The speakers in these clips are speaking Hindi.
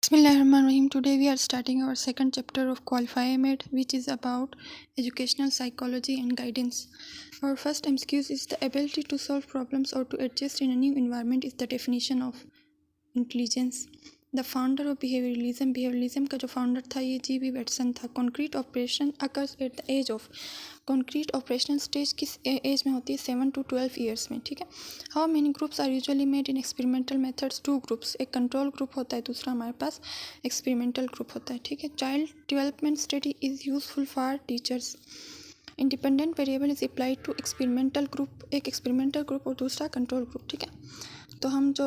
Bismillahirrahmanirrahim. Today we are starting our second chapter of Qualify Med, which is about educational psychology and guidance. Our first MCQ is the ability to solve problems or to adjust in a new environment is the definition of intelligence. The founder of behaviourism का जो फाउंडर था ये जी बी वेटसन था। Concrete operation occurs at the age of, concrete operational stage किस एज में होती है? 7 to 12 ईयर्स में। ठीक है। How many groups are usually made in experimental methods? 2 groups, एक कंट्रोल ग्रुप होता है, दूसरा हमारे पास एक्सपेरिमेंटल ग्रुप होता है। ठीक है। Child development study is useful for teachers. Independent variable is applied to experimental group, एक एक्सपेरिमेंटल ग्रुप और दूसरा कंट्रोल ग्रुप। ठीक है। तो हम जो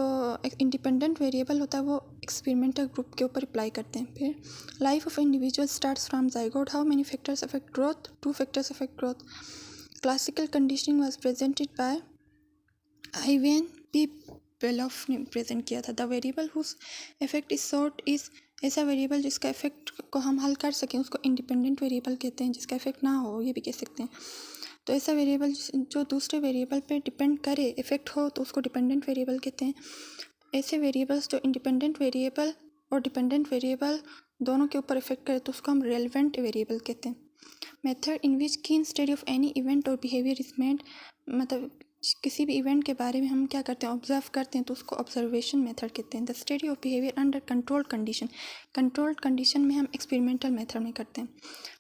इंडिपेंडेंट वेरिएबल होता है वो एक्सपेरिमेंटल ग्रुप के ऊपर अप्लाई करते हैं। फिर life of individual starts from zygote. How many factors affect growth? 2 factors affect growth. Classical conditioning was presented by Ivan P Pavlov ने प्रेजेंट किया था। The variable whose effect is short is, ऐसा वेरिएबल जिसका इफेक्ट को हम हल कर सकें उसको इंडिपेंडेंट वेरिएबल कहते हैं, जिसका इफेक्ट ना हो ये भी कह सकते हैं। तो ऐसा वेरिएबल जो दूसरे वेरिएबल पे डिपेंड करे, इफेक्ट हो, तो उसको डिपेंडेंट वेरिएबल कहते हैं। ऐसे वेरिएबल्स जो इंडिपेंडेंट वेरिएबल और डिपेंडेंट वेरिएबल दोनों के ऊपर इफेक्ट करे तो उसको हम रेलेवेंट वेरिएबल कहते हैं। मेथड इन विच कीन स्टडी ऑफ एनी इवेंट और बिहेवियर इज मेड, मतलब किसी भी इवेंट के बारे में हम क्या करते हैं, ऑब्जर्व करते हैं, तो उसको ऑब्जर्वेशन मेथड कहते हैं। The study of behaviour under controlled condition, controlled condition में हम एक्सपेरिमेंटल मेथड में करते हैं।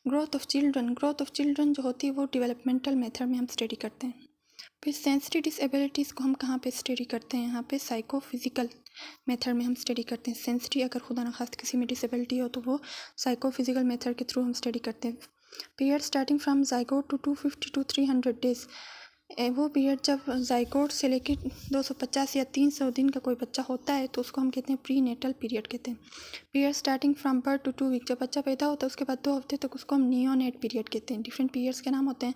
ग्रोथ ऑफ चिल्ड्रन जो होती है वो डेवलपमेंटल मेथड में हम स्टडी करते हैं। फिर सेंसिटिव डिसेबिलिटीज़ को हम कहाँ पे स्टडी करते हैं? यहाँ पे साइकोफिजिकल मेथड में हम स्टडी करते हैं। सेंसिटिव अगर खुदा न खास्ता किसी में डिसेबिलिटी हो तो वो साइकोफिजिकल मेथड के थ्रू हम स्टडी करते हैं। Period starting from zygote to 250 to 300 days, वो पीरियड जब जाइगोट से लेकर 250 या 300 दिन का कोई बच्चा होता है तो उसको हम कहते हैं प्री नेटल पीरियड कहते हैं। Period starting from birth to 2 week, जब बच्चा पैदा होता है उसके बाद 2 हफ्ते तक उसको हम नियोनेट पीरियड कहते हैं। डिफरेंट पीरियड्स के नाम होते हैं।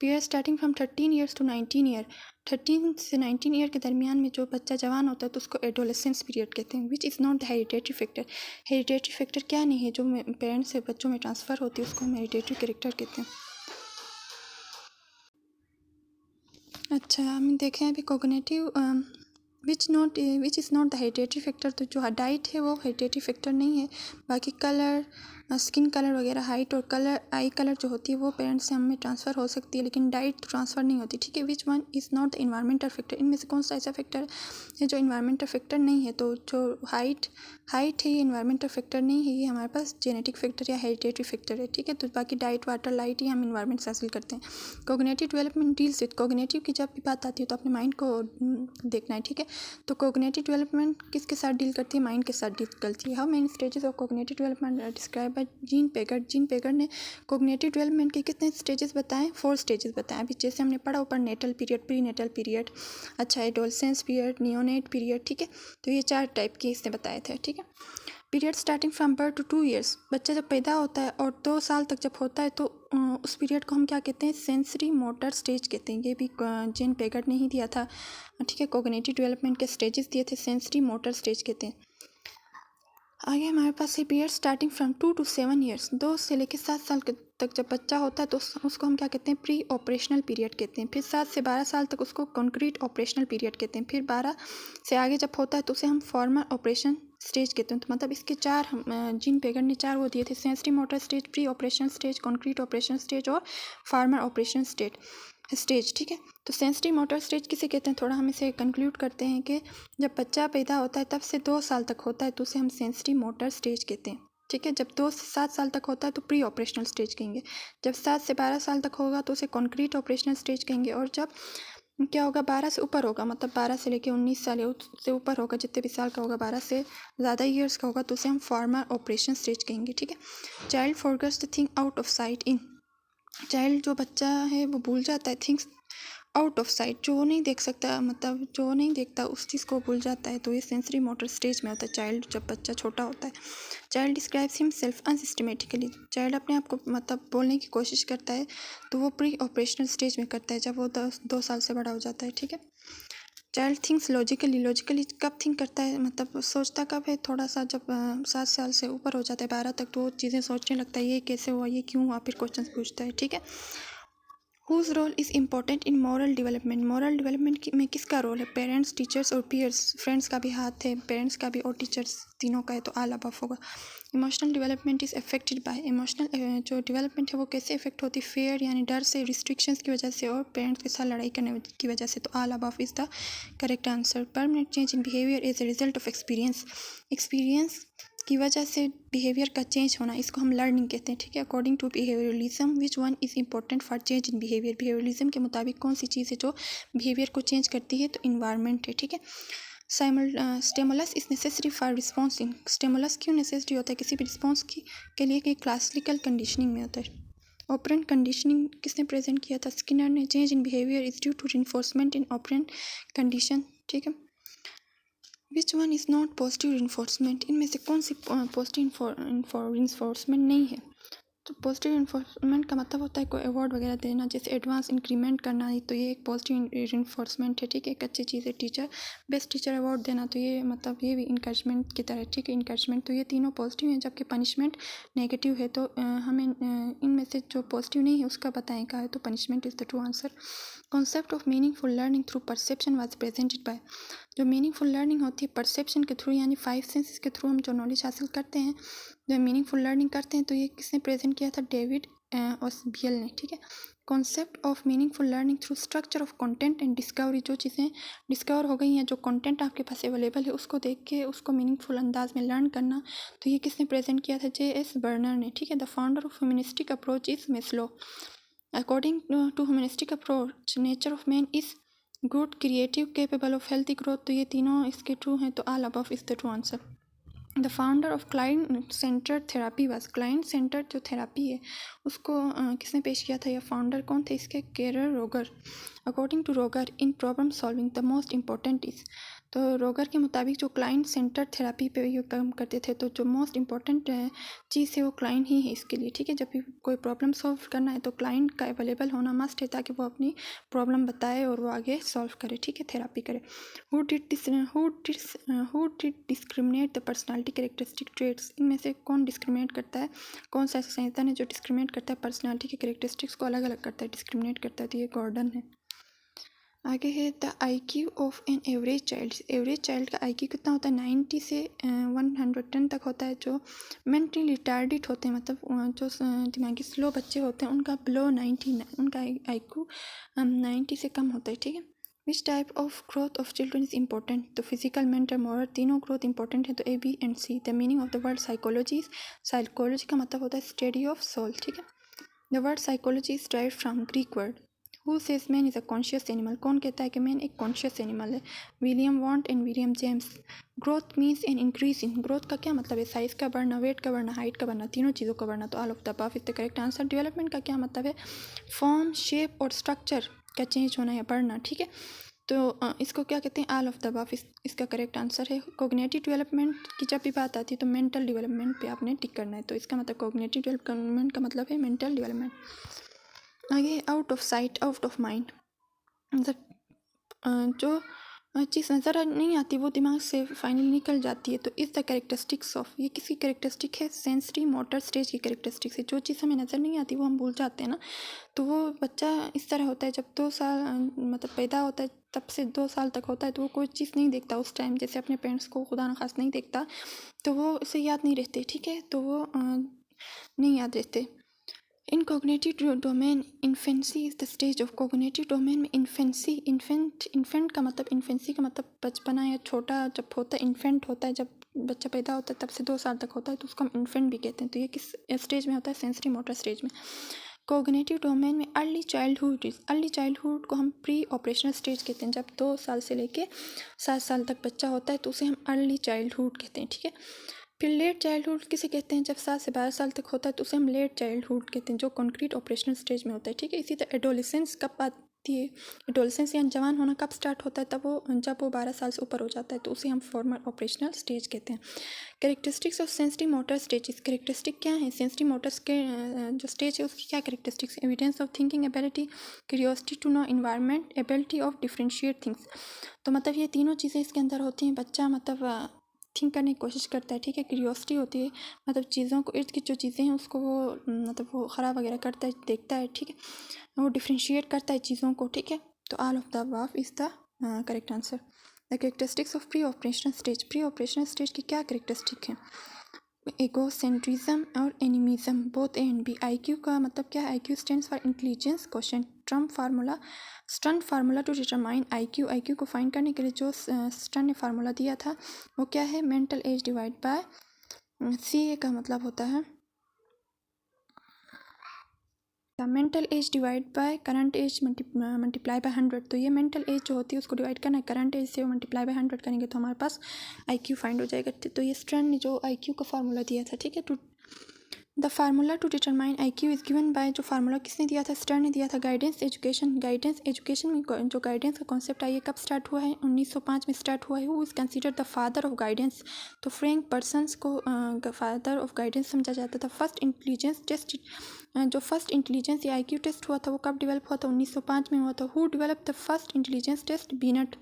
Period starting from 13 years to 19 year, 13 से 19 ईयर के दरमियान में जो बच्चा जवान होता है तो उसको एडोलेसेंस पीरियड कहते हैं। Which is not the hereditary factor, hereditary factor क्या नहीं है, जो पेरेंट्स से बच्चों में ट्रांसफ़र होती है उसको हम हेरिडेटरी कैरेक्टर कहते हैं। अच्छा, हम देखें अभी cognitive which is not the hereditary factor, तो जो डाइट है वो हेरिडेटरी फैक्टर नहीं है। बाकी कलर, स्किन कलर वगैरह, हाइट और कलर, आई कलर जो होती है वो पेरेंट्स से हमें ट्रांसफ़र हो सकती है, लेकिन डाइट तो ट्रांसफ़र नहीं होती। ठीक है। Which one is not the environmental factor, इनमें से कौन सा ऐसा फैक्टर है जो इन्वायरमेंटल फैक्टर नहीं है? तो जो हाइट है ये इन्वायरमेंटल फैक्टर नहीं है, ये हमारे पास जेनेटिक फैक्टर या हेरिडेटरी फैक्टर है। ठीक है। तो बाकी डाइट, वाटर, लाइट ये हम इन्वायरमेंट से हासिल करते हैं। Cognitive development deals with, cognitive की जब भी बात आती है तो अपने माइंड को देखना है। ठीक है। तो कोग्निटिव डेवलपमेंट किसके साथ डील करती है? माइंड के साथ डील करती है। How many stages of cognitive development describe by Jean Piaget, Jean Piaget ने कोग्निटिव डेवलपमेंट के कितने स्टेजेस बताएं? 4 स्टेजेस बताएं। अभी जैसे हमने पढ़ा ऊपर, natal period, pre natal period, अच्छा एडोलसेंस पीरियड, नियोनेट पीरियड। ठीक है। तो ये 4 टाइप के इसने बताए थे। ठीक है। Period starting from birth to 2 years, बच्चा जब पैदा होता है और 2 साल तक जब होता है तो उस पीरियड को हम क्या कहते हैं? सेंसरी मोटर स्टेज कहते हैं। ये भी जीन पेगट ने ही दिया था। ठीक है। कोग्निटिव डेवलपमेंट के स्टेजेस दिए थे, सेंसरी मोटर स्टेज कहते हैं। आगे हमारे पास है period starting from 2 to 7 years, 2 से लेकर 7 साल तक जब बच्चा होता है तो उसको हम क्या कहते हैं? प्री ऑपरेशनल पीरियड कहते हैं। फिर 7 से 12 साल तक उसको कॉन्क्रीट ऑपरेशनल पीरियड कहते हैं। फिर 12 से आगे जब होता है तो उसे हम फॉर्मल ऑपरेशन स्टेज कहते हैं। तो मतलब इसके 4 जीन पेगट ने 4 वो दिए थे, sensory motor stage, pre operational stage, concrete operation stage और फार्मर ऑपरेशन स्टेज। ठीक है। तो सेंसरी मोटर स्टेज किसे कहते हैं? थोड़ा हम इसे कंक्लूड करते हैं कि जब बच्चा पैदा होता है तब से 2 साल तक होता है तो उसे हम सेंसरी मोटर स्टेज कहते हैं। ठीक है। जब 2 से 7 साल तक होता है तो प्री ऑपरेशनल स्टेज कहेंगे। जब 7 से 12 साल तक होगा तो उसे कॉन्क्रीट ऑपरेशनल स्टेज कहेंगे। और जब क्या होगा, 12 से ऊपर होगा, मतलब 12 से लेकर 19 साल से ऊपर होगा, जितने भी साल का होगा, 12 से ज़्यादा ईयर्स का होगा तो उसे हम फॉर्मल ऑपरेशन स्टेज कहेंगे। ठीक है। Child forgets the thing out of site in, child जो बच्चा है वो भूल जाता है थिंग्स आउट ऑफ साइट, जो नहीं देख सकता, मतलब जो नहीं देखता उस चीज़ को भूल जाता है। तो ये सेंसरी मोटर स्टेज में होता है चाइल्ड, जब बच्चा छोटा होता है। चाइल्ड डिस्क्राइब्स हिमसेल्फ अनसिस्टमेटिकली, चाइल्ड अपने आप को मतलब बोलने की कोशिश करता है तो वो प्री ऑपरेशनल स्टेज में करता है जब वो 2 साल से बड़ा हो जाता है। ठीक है। चाइल्ड थिंक्स लॉजिकली कब थिंक करता है, मतलब सोचता कब है? थोड़ा सा जब 7 साल से ऊपर हो जाता है, 12 तक, तो वो चीज़ें सोचने लगता है, ये कैसे हुआ, ये क्यों हुआ, फिर क्वेश्चन पूछता है। ठीक है। Whose role is important in moral development, moral development में किसका रोल है? पेरेंट्स, टीचर्स और पीयर्स, फ्रेंड्स का भी हाथ है, पेरेंट्स का भी और टीचर्स तीनों का है, तो ऑल अबव होगा। Emotional development is affected by, emotional जो डेवलपमेंट है वो कैसे इफेक्ट होती है? फेयर यानी डर से, रिस्ट्रिक्शंस की वजह से और पेरेंट्स के साथ लड़ाई करने की वजह से, तो all above is the correct answer. Permanent change in behaviour is a result of experience, experience की वजह से बिहेवियर का चेंज होना, इसको हम लर्निंग कहते हैं, ठीक है। According to behaviourism which one is important for change in behaviour, behaviourism के मुताबिक कौन सी चीज़ है जो बिहेवियर को चेंज करती है? तो इन्वायरमेंट है, ठीक है। Stimulus is necessary for response in, stimulus क्यों नेसेसरी होता है किसी भी रिस्पॉन्स के लिए? कि क्लासिकल कंडीशनिंग में होता है। ऑपरेंट कंडीशनिंग किसने प्रेजेंट किया था? स्किनर ने। Change in behaviour is due to reinforcement in operant condition, ठीक है। Which one is not positive reinforcement, इनमें से कौन सी पॉजिटिव रिइंफोर्समेंट नहीं है? तो पॉजिटिव रिइंफोर्समेंट का मतलब होता है कोई अवार्ड वगैरह देना, जैसे एडवांस इंक्रीमेंट करना है, तो ये एक पॉजिटिव रिइंफोर्समेंट है, ठीक है। एक अच्छी चीज़ है। टीचर, बेस्ट टीचर अवार्ड देना, तो ये मतलब ये भी इंकरेजमेंट की तरह, ठीक है, इंकरेजमेंट। तो ये तीनों पॉजिटिव हैं, जबकि पनिशमेंट नेगेटिव है। तो हमें इनमें से जो पॉजिटिव नहीं है उसका बताएं क्या है, तो punishment is the true answer. Concept of meaningful learning through perception was presented bye, जो मीनिंगफुल लर्निंग होती है परसेप्शन के थ्रू, यानी 5 सेंसेस के थ्रू हम जो नॉलेज हासिल करते हैं, जो मीनिंगफुल लर्निंग करते हैं, तो ये किसने प्रेजेंट किया था? डेविड ओसबियल ने, ठीक है। Concept of meaningful learning through structure of content and discovery, जो चीज़ें डिस्कवर हो गई हैं, जो कंटेंट आपके पास अवेलेबल है, उसको देख के उसको मीनिंगफुल अंदाज में लर्न करना, तो ये किसने प्रेजेंट किया था? J.S. बर्नर ने, ठीक है। The founder of humanistic approach is Maslow, according to humanistic approach nature of man is good, creative, capable of healthy growth, तो ये तीनों इसके ट्रू हैं, तो all above is the true answer. The founder of client centred therapy was, client centred जो थेरापी है उसको किसने पेश किया था? या फाउंडर कौन थे इसके? केरल रोगर। According to Roger in problem solving the most important is, तो रोगर के मुताबिक जो क्लाइंट सेंटर्ड थेरापी पे ये काम करते थे, तो जो मोस्ट इंपॉर्टेंट चीज़ है वो क्लाइंट ही है इसके लिए, ठीक है। जब भी कोई प्रॉब्लम सॉल्व करना है तो क्लाइंट का अवेलेबल होना मस्ट है, ताकि वो अपनी प्रॉब्लम बताए और वो आगे सॉल्व करे, ठीक है, थेरापी करे। Who did discriminate the personality characteristic traits, इनमें से कौन डिस्क्रिमिनेट करता है? कौन सा ऐसा संहिता है जो डिस्क्रिमिनेट करता है पर्सनालिटी के कैरेक्टरिस्टिक्स को अलग अलग करता है, डिस्क्रिमिनेट करता है? तो ये गॉर्डन है। आगे है the IQ of an average child, average child का IQ कितना होता है? 90 से 110 तक होता है। जो मेंटली रिटार्डेड होते हैं, मतलब जो दिमागी स्लो बच्चे होते हैं, उनका बिलो 90, उनका IQ 90 से कम होता है, ठीक है। Which type of growth of children is important, तो फिजिकल, मेंटल, मॉरल, तीनों ग्रोथ इंपॉर्टेंट है, तो A, B and C। The meaning of the word psychology, psychology का मतलब होता है स्टडी ऑफ सोल, ठीक है। The word psychology is dive from Greek word who says man is a conscious animal, कौन कहता है कि मैन एक कॉन्शियस एनिमल है? William want and William James. Growth means an increase in, growth का क्या मतलब है? साइज का बढ़ना, वेट का बढ़ना, हाइट का बढ़ना, तीनों चीज़ों का बढ़ना, तो all of the above is the correct answer. Development का क्या मतलब है? फॉर्म, शेप और स्ट्रक्चर का चेंज होना या बढ़ना, ठीक है। तो इसको क्या कहते हैं? ऑल ऑफ द अबव इसका करेक्ट आंसर है। कोग्निटिव डेवलपमेंट की जब भी बात आती है तो मेंटल डेवलपमेंट पे आपने टिक करना है, तो इसका मतलब कोग्निटिव डेवलपमेंट का मतलब है मेंटल डेवलपमेंट। आगे out of sight out of mind, मतलब जो चीज़ नज़र नहीं आती वो दिमाग से फाइनली निकल जाती है, तो इज़ द कैरेक्टरिस्टिक्स ऑफ, ये किसकी कैरेक्टरिस्टिक है? सेंसरी मोटर स्टेज की कैरेक्टरिस्टिक्स है। जो चीज़ हमें नज़र नहीं आती वो हम भूल जाते हैं ना, तो वो बच्चा इस तरह होता है, जब 2 साल मतलब पैदा होता है तब से 2 साल तक होता है, तो वो कोई चीज़ नहीं देखता उस टाइम, जैसे अपने पेरेंट्स को खुदा न खास नहीं देखता, तो वो उसे याद नहीं रहते, ठीक है, तो वो नहीं याद रहते। In cognitive domain infancy is the stage of, cognitive domain में इन्फेंसी, इन्फेंट का मतलब, इन्फेंसी का मतलब बचपना या छोटा जब होता है, इन्फेंट होता है जब बच्चा पैदा होता है तब से 2 साल तक होता है, तो उसको हम इन्फेंट भी कहते हैं। तो ये किस स्टेज में होता है? सेंसरी मोटर स्टेज में। कॉग्निटिव डोमेन में अर्ली चाइल्डहुड, अर्ली चाइल्डहुड को हम प्री ऑपरेशनल स्टेज कहते हैं, जब 2 साल से लेके 7 साल तक बच्चा होता है तो उसे हम अर्ली चाइल्डहुड कहते हैं, ठीक है। फिर लेट चाइल्डहुड किसे कहते हैं? जब 7 से 12 साल तक होता है तो उसे हम लेट चाइल्डहुड कहते हैं, जो कॉन्क्रीट ऑपरेशनल स्टेज में होता है, ठीक है। इसी तरह एडोलेसेंस कब आती है? एडोलेसेंस या जवान होना कब स्टार्ट होता है? जब वो 12 साल से ऊपर हो जाता है, तो उसे हम फॉर्मल ऑपरेशनल स्टेज कहते हैं। Characteristics of sensory motor stages, characteristic क्या है सेंसरी मोटर्स के? जो स्टेज है उसकी क्या characteristics? Evidence of thinking ability, curiosity to know environment, ability of differentiate things. तो मतलब ये तीनों चीज़ें इसके अंदर होती हैं। बच्चा मतलब थिंक करने की कोशिश करता है, ठीक है। क्यूरियोसिटी होती है, मतलब चीज़ों को, इर्द गिर्द जो चीज़ें हैं उसको वो मतलब वो ख़राब वगैरह करता है, देखता है, ठीक है। वो डिफ्रेंशिएट करता है चीज़ों को, ठीक है। तो all of the above is the correct answer. The characteristics of pre operational stage, pre operational stage की क्या कैरेक्टरिस्टिक है? एगोसेंट्रिज्म और animism, both A and B. IQ का मतलब क्या है? IQ stands for intelligence question Stern formula to determine IQ को फाइंड करने के लिए जो स्टर्न ने फार्मूला दिया था वो क्या है? Mental age divide by CA का मतलब होता है mental age divide by current age multiply by 100। तो ये मेंटल एज जो होती है उसको डिवाइड करना है करंट एज से, मल्टीप्लाई बाय 100 करेंगे तो हमारे पास IQ फाइंड हो जाएगा। तो ये स्टर्न ने जो IQ का फार्मूला दिया था, ठीक है। To the formula to determine IQ is given by, जो फार्मूला किसने दिया था? स्टर्न ने दिया था। गाइडेंस एजुकेशन में जो गाइडेंस का कॉन्सेप्ट है ये कब स्टार्ट हुआ है? 1905 में स्टार्ट हुआ है। Who is considered the father of guidance? तो फ्रैंक पर्सन्स को फादर ऑफ गाइडेंस समझा जाता था। फर्स्ट इंटेलिजेंस टेस्ट, जो फर्स्ट इंटेलिजेंस या IQ टेस्ट हुआ था वो कब डेवलप हुआ था? 1905 में हुआ था। Who develop the first intelligence test? Binet,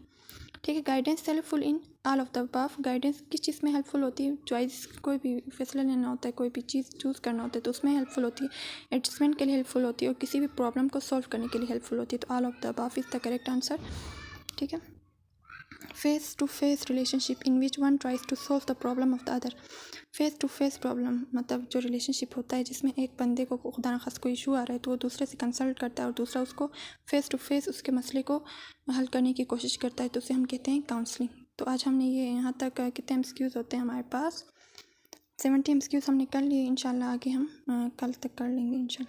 ठीक है। Guidance helpful in all of the above, guidance किस चीज़ में हेल्पफुल होती है? चॉइस, कोई भी फैसला लेना होता है, कोई भी चीज़ चूज़ करना होता है तो उसमें हेल्पफुल होती है। एडजस्टमेंट के लिए हेल्पफुल होती है और किसी भी प्रॉब्लम को सॉल्व करने के लिए हेल्पफुल होती है। तो all of the above is the correct answer, ठीक है। Face to face relationship in which one tries to solve the problem of the other. Face to face problem मतलब जो रिलेशनशिप होता है जिसमें एक बंदे को खुदा न खास कोई इशू आ रहा है तो वो दूसरे से कंसल्ट करता है और दूसरा उसको फेस टू फेस उसके मसले को हल करने की कोशिश करता है, तो उसे हम कहते हैं काउंसलिंग। तो आज हमने ये यहाँ तक कितने MCQs होते हैं हमारे पास? 70 MCQs हमने कर लिए। इंशाल्लाह आगे हम कल तक कर लेंगे इंशाल्लाह।